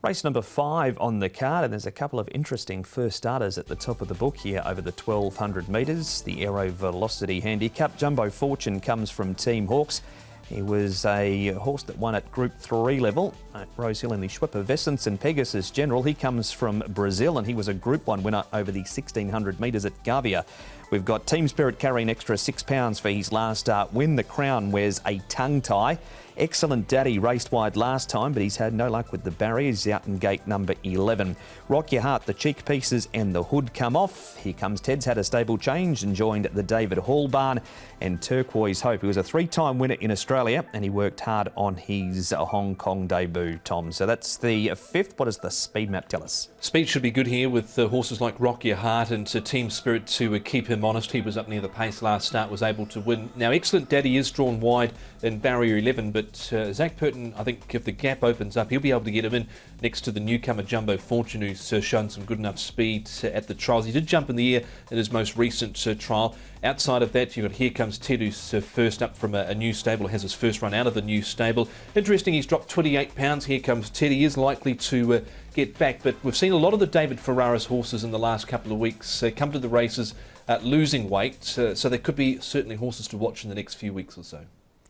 Race number 5 on the card, and there's a couple of interesting first starters at the top of the book here over the 1200 metres. The Aero Velocity Handicap. Jumbo Fortune comes from Team Hawkes. He was a horse that won at Group 3 level at Rosehill in the Schwepper-Vessens and Pegasus General. He comes from Brazil and he was a Group 1 winner over the 1600 metres at Gavia. We've got Team Spirit carrying extra £6 for his last start win. The Crown wears a tongue tie. Excellent Daddy raced wide last time, but he's had no luck with the barriers. He's out in gate number 11. Rock Your Heart, the cheek pieces and the hood come off. Here comes Ted's had a stable change and joined the David Hall barn. And Turquoise Hope, he was a 3-time winner in Australia and he worked hard on his Hong Kong debut, Tom. So that's the 5th. What does the speed map tell us? Speed should be good here with horses like Rock Your Heart and Team Spirit to keep him honest. He was up near the pace last start, was able to win. Now, Excellent Daddy is drawn wide in barrier 11, but Zach Purton, I think if the gap opens up, he'll be able to get him in next to the newcomer Jumbo Fortune, who's shown some good enough speed at the trials. He did jump in the air in his most recent trial. Outside of that, you've got Here Comes Ted, who's first up from a new stable, has his first run out of the new stable. Interesting, he's dropped £28. Here Comes Ted. He is likely to get back, but we've seen a lot of the David Ferraris horses in the last couple of weeks come to the races losing weight, so there could be certainly horses to watch in the next few weeks or so.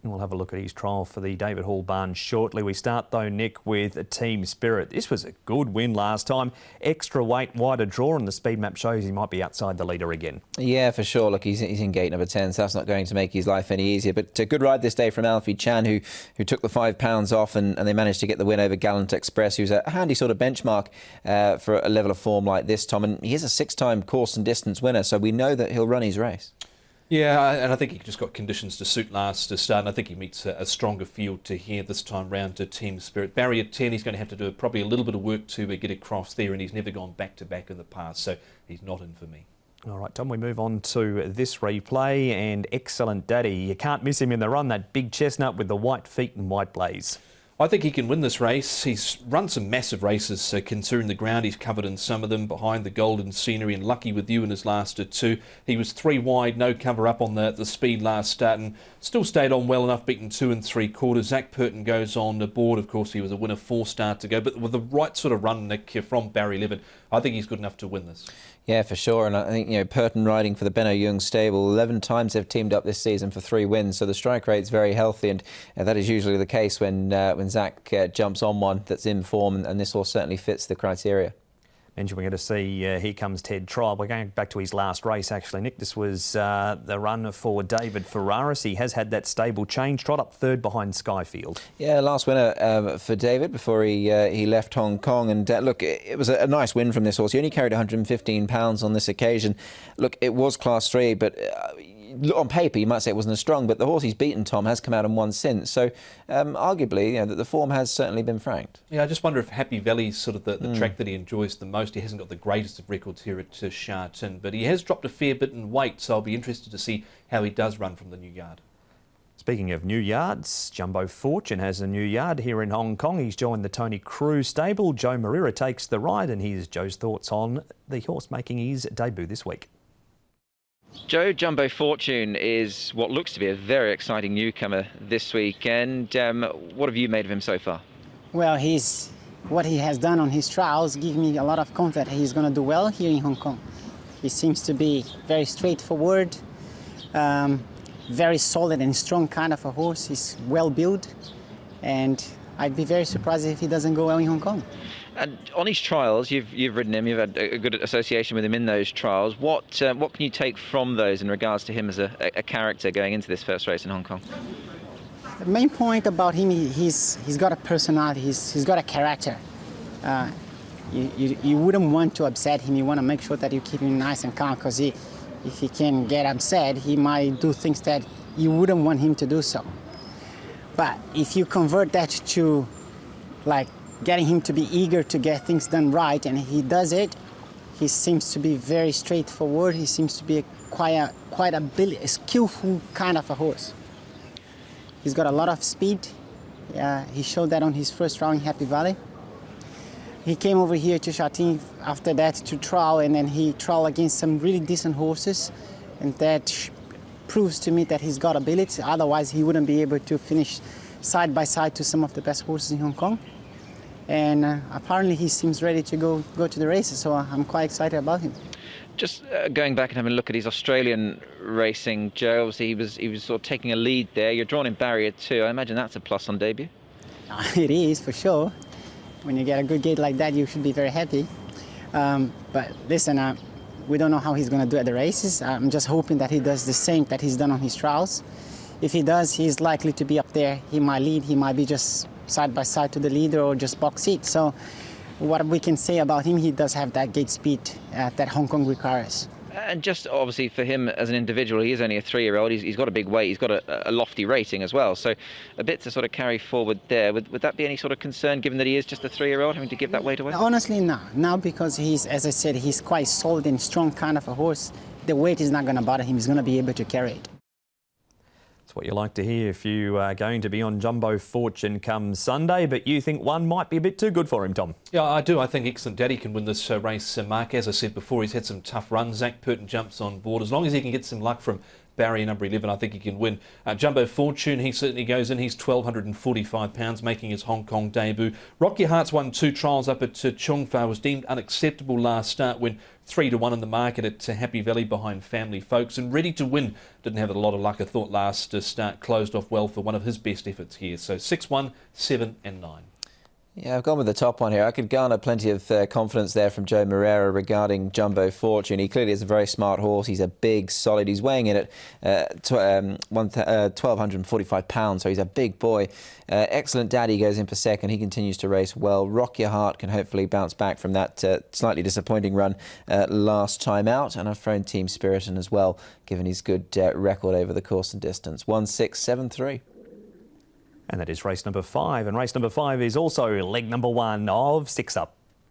We'll have a look at his trial for the David Hall barn shortly. We start though, Nick, with Team Spirit. This was a good win last time. Extra weight, wider draw, and the speed map shows he might be outside the leader again. Yeah, for sure. Look, he's in gate number 10, so that's not going to make his life any easier. But a good ride this day from Alfie Chan, who took the £5 off, and they managed to get the win over Gallant Express, who's a handy sort of benchmark for a level of form like this, Tom. And he is a 6-time course and distance winner, so we know that he'll run his race. Yeah, and I think he just got conditions to suit last to start, and I think he meets a stronger field to here this time round to Team Spirit. Barrier 10, he's going to have to do probably a little bit of work to get across there, and he's never gone back-to-back in the past, so he's not in for me. All right, Tom, we move on to this replay, and Excellent Daddy. You can't miss him in the run, that big chestnut with the white feet and white blaze. I think he can win this race. He's run some massive races considering the ground. He's covered in some of them behind the Golden Scenery and Lucky With You in his last 2. He was 3 wide, no cover up on the speed last start and still stayed on well enough, beaten 2 3/4. Zach Purton goes on the board. Of course, he was a winner 4 starts ago, but with the right sort of run, Nick, from barrier 11, I think he's good enough to win this. Yeah, for sure. And I think, Purton riding for the Benno Young stable, 11 times they've teamed up this season for 3 wins. So the strike rate's very healthy, and that is usually the case when Zach jumps on one that's in form, and this horse certainly fits the criteria. Mention we're going to see Here Comes Ted trial. We're going back to his last race, actually, Nick. This was the run for David Ferraris. He has had that stable change, trot up 3rd behind Skyfield. Yeah, last winner for David before he left Hong Kong. And look, it was a nice win from this horse. He only carried £115 on this occasion. Look, it was Class 3, but on paper you might say it wasn't as strong, but the horse he's beaten, Tom, has come out and won since. So arguably, the form has certainly been franked. Yeah, I just wonder if Happy Valley's sort of the track that he enjoys the most. He hasn't got the greatest of records here at Sha Tin, but he has dropped a fair bit in weight, so I'll be interested to see how he does run from the new yard. Speaking of new yards, Jumbo Fortune has a new yard here in Hong Kong. He's joined the Tony Crew stable. Joe Marira takes the ride, and here's Joe's thoughts on the horse making his debut this week. Joe, Jumbo Fortune is what looks to be a very exciting newcomer this weekend. What have you made of him so far? Well, what he has done on his trials give me a lot of confidence he's going to do well here in Hong Kong. He seems to be very straightforward, very solid and strong kind of a horse. He's well built, and I'd be very surprised if he doesn't go well in Hong Kong. And on his trials, you've ridden him, you've had a good association with him in those trials. What can you take from those in regards to him as a character going into this first race in Hong Kong? The main point about him, he's got a personality, he's got a character. You wouldn't want to upset him. You want to make sure that you keep him nice and calm, because if he can get upset, he might do things that you wouldn't want him to do so. But if you convert that to like getting him to be eager to get things done right, and he does it, he seems to be very straightforward. He seems to be quite a skillful kind of a horse. He's got a lot of speed. He showed that on his first round in Happy Valley. He came over here to Sha Tin after that to trial, and then he trialed against some really decent horses, and that proves to me that he's got ability. Otherwise, he wouldn't be able to finish side by side to some of the best horses in Hong Kong. and apparently he seems ready to go to the races. So I'm quite excited about him. Just going back and having a look at his Australian racing, Joe. Obviously, he was sort of taking a lead there. You're drawn in barrier 2. I imagine that's a plus on debut. It is, for sure. When you get a good gate like that, you should be very happy. But listen, we don't know how he's going to do at the races. I'm just hoping that he does the same that he's done on his trials. If he does, he's likely to be up there. He might lead. He might be just side by side to the leader or just box seat. So what we can say about him, he does have that gate speed that Hong Kong requires. And just obviously for him as an individual, he is only a 3-year-old. He's got a big weight. He's got a lofty rating as well. So a bit to sort of carry forward there. Would that be any sort of concern, given that he is just a 3-year-old, having to give that weight away? Honestly, no. Now, because he's, as I said, he's quite solid and strong kind of a horse. The weight is not going to bother him. He's going to be able to carry it. It's what you like to hear if you are going to be on Jumbo Fortune come Sunday, but you think one might be a bit too good for him, Tom. Yeah, I do. I think Excellent Daddy can win this race, Mark. As I said before, he's had some tough runs. Zach Purton jumps on board. As long as he can get some luck from barrier number 11, I think he can win. Jumbo Fortune, he certainly goes in. He's £1,245, making his Hong Kong debut. Rock Your Heart's won 2 trials up at Chung Fa, was deemed unacceptable last start when 3-1 in the market at Happy Valley behind Family Folks. And Ready to Win didn't have a lot of luck, I thought, last start. Closed off well for one of his best efforts here. So 6, 1, 7 and 9. Yeah, I've gone with the top one here. I could garner plenty of confidence there from Joe Moreira regarding Jumbo Fortune. He clearly is a very smart horse. He's a big, solid. He's weighing in at £1,245, so he's a big boy. Excellent Daddy goes in for second. He continues to race well. Rock Your Heart can hopefully bounce back from that slightly disappointing run last time out. And I've thrown Team Spirit in as well, given his good record over the course and distance. 1-6-7-3. And that is race number 5. And race number 5 is also leg number 1 of 6 Up.